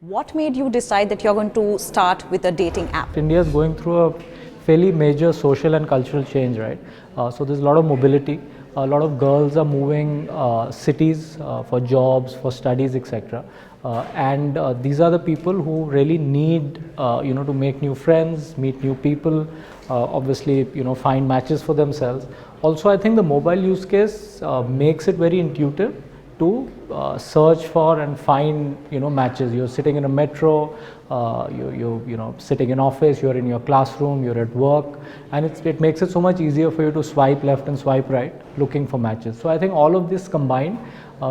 What made you decide that you're going to start with a dating app? India is going through a fairly major social and cultural change, right? So there's a lot of mobility. A lot of girls are moving cities for jobs, for studies, etc. And these are the people who really need, to make new friends, meet new people, obviously, find matches for themselves. Also, I think the mobile use case makes it very intuitive to search for and find matches. You're sitting in a metro, you sitting in office, you're in your classroom, you're at work, and it makes it so much easier for you to swipe left and swipe right looking for matches. So I think all of this combined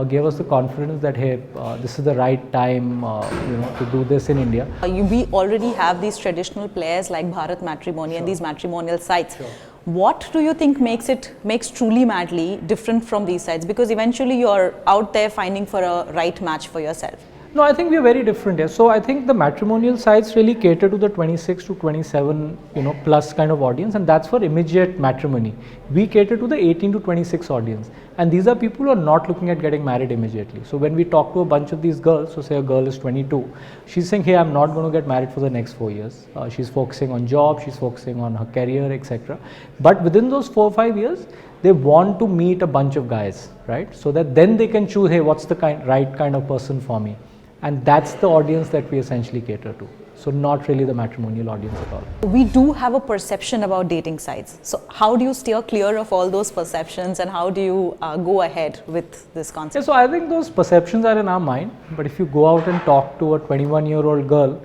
gave us the confidence that hey, this is the right time to do this in India. We already have these traditional players like Bharat Matrimony and these matrimonial sites. Sure. What do you think makes TrulyMadly different from these sites? Because eventually you're out there finding for a right match for yourself. No, I think we are very different here. So I think the matrimonial sites really cater to the 26 to 27 plus kind of audience, and that's for immediate matrimony. We cater to the 18 to 26 audience, and these are people who are not looking at getting married immediately. So when we talk to a bunch of these girls, so say a girl is 22, she's saying, hey, I'm not going to get married for the next 4 years. She's focusing on job, she's focusing on her career, etc. But within those 4 or 5 years, they want to meet a bunch of guys, right? So that then they can choose, hey, what's the right kind of person for me? And that's the audience that we essentially cater to. So not really the matrimonial audience at all. We do have a perception about dating sites. So how do you steer clear of all those perceptions, and how do you go ahead with this concept? Yeah, so I think those perceptions are in our mind, but if you go out and talk to a 21-year-old girl,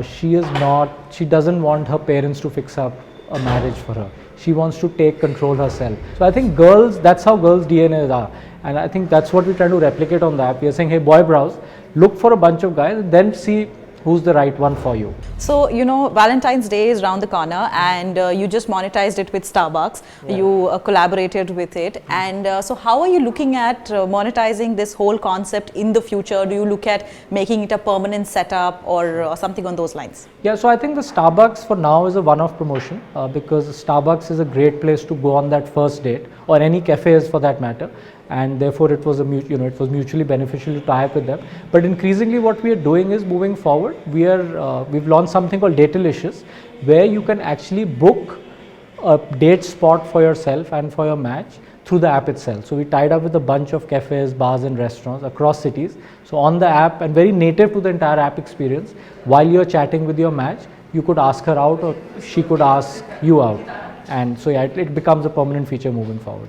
she doesn't want her parents to fix up a marriage for her. She wants to take control herself. So I think that's how girls' DNAs are. And I think that's what we're trying to replicate on the app. We're saying, hey, boy, browse, look for a bunch of guys, and then see who's the right one for you. So, Valentine's Day is around the corner, and you just monetized it with Starbucks. Yeah. You collaborated with it. And so how are you looking at monetizing this whole concept in the future? Do you look at making it a permanent setup or something on those lines? Yeah, so I think the Starbucks for now is a one-off promotion because Starbucks is a great place to go on that first date, or any cafes for that matter. And therefore it was mutually beneficial to tie up with them. But increasingly what we are doing is moving forward. We've launched something called Datelicious, where you can actually book a date spot for yourself and for your match through the app itself. So we tied up with a bunch of cafes, bars and restaurants across cities. So on the app, and very native to the entire app experience, while you're chatting with your match, you could ask her out or she could ask you out. And so yeah, it becomes a permanent feature moving forward.